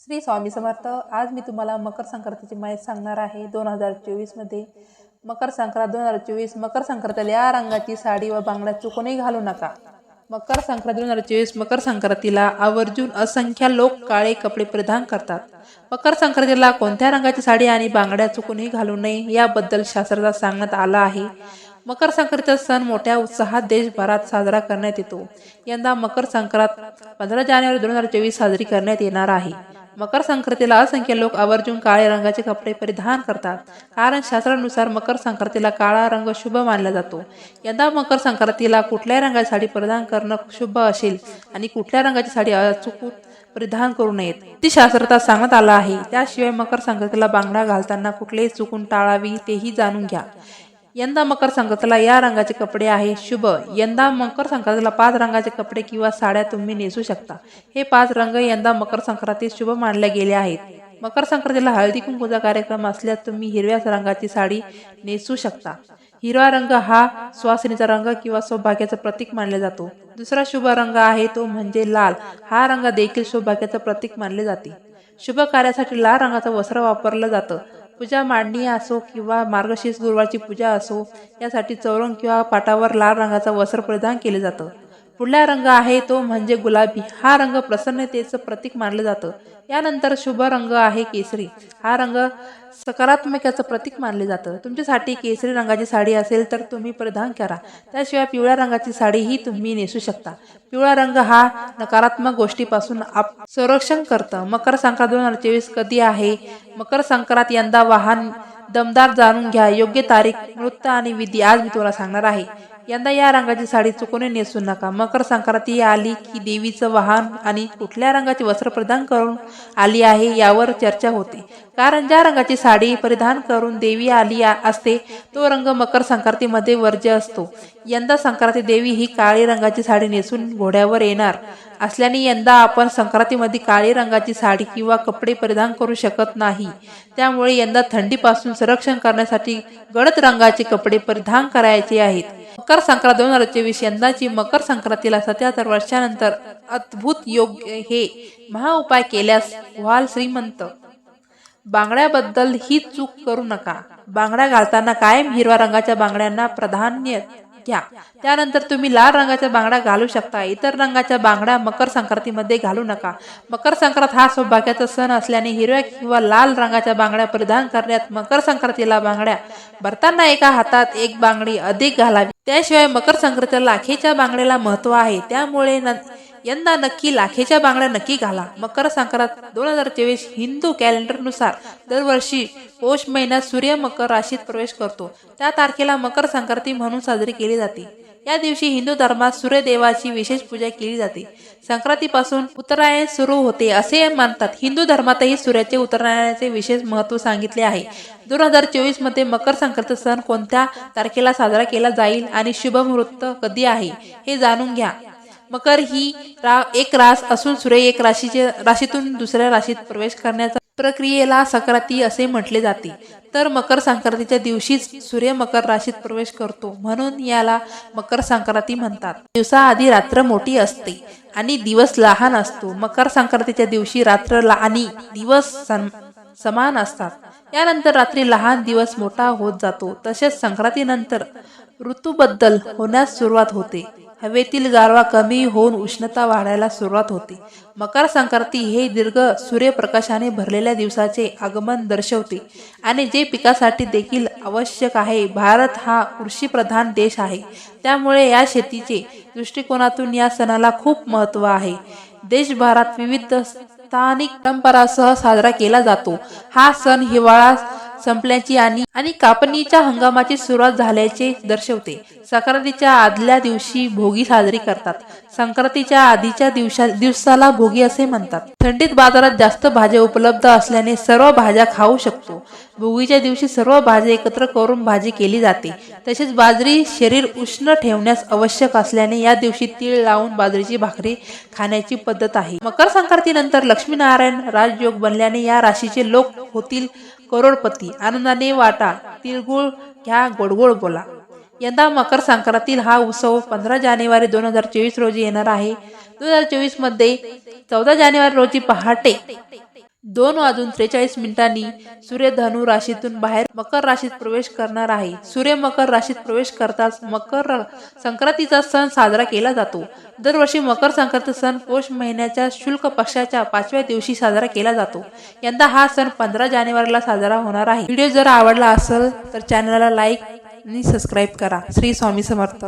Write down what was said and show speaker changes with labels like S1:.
S1: श्री स्वामी समर्थ। आज मी तुम्हाला मकर संक्रांतीची माहिती सांगणार आहे। 2024 मध्ये मकर संक्रांत 2024 मकर संक्रांतीला या रंगाची साडी व बांगड्या चुकूनही घालू नका। मकर संक्रांत 2024 मकर संक्रांतीला आवर्जून असंख्य लोक काळे कपडे परिधान करतात। मकर संक्रांतीला कोणत्या रंगाची साडी आणि बांगड्या चुकूनही घालू नये याबद्दल शास्त्रात सांगण्यात आलं आहे। मकर संक्रांतीचा सण मोठ्या उत्साहात देशभरात साजरा करण्यात येतो। यंदा मकर संक्रांत 15 जानेवारी 2024 साजरी करण्यात येणार आहे। मकर संक्रांतीला असंख्य लोक आवर्जून काळ्या रंगाचे कपडे परिधान करतात, कारण शास्त्रानुसार मकर संक्रांतीला काळा रंग शुभ मानला जातो। यंदा मकर संक्रांतीला कुठल्या रंगाची साडी परिधान करणं शुभ असेल आणि कुठल्या रंगाची साडी अचूक परिधान करू नयेत ती शास्त्रात सांगण्यात आलं आहे। त्याशिवाय मकर संक्रांतीला बांगड्या घालताना कुठलेही चुकून टाळावी तेही जाणून घ्या। यंदा मकर संक्रांतीला या रंगाचे कपडे आहे शुभ। यंदा मकर संक्रांतीला 5 रंगाचे कपडे किंवा साड्या तुम्ही नेसू शकता। हे 5 रंग यंदा मकर संक्रांतीत शुभ मानले गेले आहेत। मकर संक्रांतीला हळदी कुंकूचा कार्यक्रम असल्यास तुम्ही हिरव्या रंगाची साडी नेसू शकता। हिरवा रंग हा सुवासिनीचा रंग किंवा सौभाग्याचं प्रतीक मानला जातो। दुसरा शुभ रंग आहे तो म्हणजे लाल। हा रंग देखील सौभाग्याचं प्रतीक मानले जाते। शुभ कार्यासाठी लाल रंगाचं वस्त्र वापरलं जातं। पूजा मांडणी असो किंवा मार्गशीर्ष गुरुवारची पूजा असो, यासाठी चौरंग किंवा पाटावर लाल रंगाचं वस्त्र परिधान केले जातं। पुढला रंग आहे तो म्हणजे गुलाबी। हा रंग प्रसन्नतेचं प्रतीक मानलं जातं। यानंतर शुभ रंग आहे केसरी। हा रंग सकारात्मकतेचं प्रतीक मानले जातं। तुमच्यासाठी केसरी रंगाची साडी असेल तर तुम्ही परिधान करा। त्याशिवाय पिवळ्या रंगाची साडीही तुम्ही नेसू शकता। पिवळा रंग हा नकारात्मक गोष्टीपासून संरक्षण करतं। मकर संक्रांत 2024 कधी आहे? मकर संक्रांत यंदा वाहन दमदार जाणून घ्या। योग्य तारीख, मुहूर्त आणि विधी आज मी तुम्हाला सांगणार आहे। यंदा या रंगाची साडी चुकून नेसू नका। मकर संक्रांती आली की देवीचं वाहन आणि कुठल्या रंगाचे वस्त्र परिधान करून आली आहे यावर चर्चा होते, कारण ज्या रंगाची साडी परिधान करून देवी आली असते तो रंग मकर संक्रांतीमध्ये वर्ज्य असतो। यंदा संक्रांती देवी ही काळी रंगाची साडी नेसून घोड्यावर येणार असल्याने यंदा आपण संक्रांतीमध्ये काळी रंगाची साडी किंवा कपडे परिधान करू शकत नाही। त्यामुळे यंदा थंडीपासून संरक्षण करण्यासाठी गडद रंगाचे कपडे परिधान करायचे आहेत। मकर संक्रांत 2024 यंदाची मकर संक्रांतीला 77 वर्षानंतर अद्भुत योग हे महाउपाय केल्यास व्हाल श्रीमंत। बांगड्याबद्दल ही चूक करू नका। बांगड्या घालताना कायम हिरव्या रंगाच्या बांगड्यांना प्राधान्य घ्या। त्यानंतर तुम्ही लाल रंगाच्या बांगड्या घालू शकता। इतर रंगाच्या बांगड्या मकर संक्रांतीमध्ये घालू नका। मकर संक्रांत हा सौभाग्याचा सण असल्याने हिरव्या किंवा लाल रंगाच्या बांगड्या परिधान करण्यात मकर संक्रांतीला बांगड्या भरताना एका हातात एक बांगडी अधिक घालावी। त्याशिवाय मकर संक्रांतीला लाखेच्या बांगड्याला महत्त्व आहे, त्यामुळे यंदा नक्की लाखेच्या बांगड्या नक्की घाला। मकर संक्रांत 2024 हिंदू कॅलेंडरनुसार दरवर्षी पौष महिन्यात सूर्य मकर राशीत प्रवेश करतो। त्या तारखेला मकर संक्रांती म्हणून साजरी केली जाते। या दिवशी हिंदू धर्मात सूर्यदेवाची विशेष पूजा केली जाते। संक्रांतीपासून उत्तरायण सुरू होते असे मानतात। हिंदू धर्मातही सूर्याचे उत्तरायणाचे विशेष महत्त्व सांगितले आहे। 2024 मध्ये मकर संक्रांत सण कोणत्या तारखेला साजरा केला जाईल आणि शुभ मुहूर्त कधी आहे हे जाणून घ्या। मकर ही एक रास असून सूर्य एक राशीतून दुसऱ्या राशीत प्रवेश करण्याच्या प्रक्रियेला संक्रांती असे म्हटले जाते। तर मकर संक्रांतीच्या दिवशीच सूर्य मकर राशीत प्रवेश करतो, म्हणून याला मकर संक्रांती म्हणतात। दिवसाआधी रात्र मोठी असते आणि दिवस लहान असतो। मकर संक्रांतीच्या दिवशी रात्र आणि दिवस समान असतात। यानंतर रात्री लहान दिवस मोठा होत जातो। तसेच संक्रांतीनंतर ऋतूबदल होण्यास सुरुवात होते। हवेतील गारवा कमी होऊन उष्णता वाढायला सुरुवात होते। मकर संक्रांती हे दीर्घ सूर्यप्रकाशाने भरलेल्या दिवसाचे आगमन दर्शवते आणि जे पिकासाठी देखील आवश्यक आहे। भारत हा कृषीप्रधान देश आहे, त्यामुळे या शेतीचे दृष्टिकोनातून या सणाला खूप महत्त्व आहे। देशभरात विविध स्थानिक परंपरांसह साजरा केला जातो। हा सण हिवाळा संपल्याची आणि कापणीच्या हंगामाची सुरुवात झाल्याचे दर्शवते। संक्रांतीच्या आदल्या दिवशी भोगी साजरी करतात। संक्रांतीच्या आधीच्या दिवसाला भोगी असे म्हणतात। थंडीत बाजारात जास्त भाज्या उपलब्ध असल्याने सर्व भाज्या खाऊ शकतो। भोगीच्या दिवशी सर्व भाज्या एकत्र करून भाजी केली जाते। तसेच बाजरी शरीर उष्ण ठेवण्यास आवश्यक असल्याने या दिवशी तीळ लावून बाजरीची भाकरी खाण्याची पद्धत आहे। मकर संक्रांतीनंतर लक्ष्मीनारायण राजयोग बनल्याने या राशीचे लोक होतील करोडपती। आनंदाने वाटा, तिळगुळ घ्या, गोडगोड बोला। यंदा मकर संक्रांती हा उत्सव 15 जानेवारी 2024 रोजी येणार आहे। 2024 मध्ये 14 जानेवारी रोजी पहाटे 2:43 सूर्य धनु राशीतून बाहेर मकर राशीत प्रवेश करणार आहे. सूर्य मकर राशीत प्रवेश करताच मकर संक्रांतीचा सण साजरा केला जातो. दरवर्षी मकर संक्रांत सण पौष महिन्याच्या शुक्ल पक्षाच्या 5व्या दिवशी साजरा केला जातो. यंदा हा सण 15 जानेवारीला साजरा होणार आहे. व्हिडिओ जर आवडला असेल तर चॅनलला लाईक आणि सबस्क्राईब करा. श्री स्वामी समर्थ.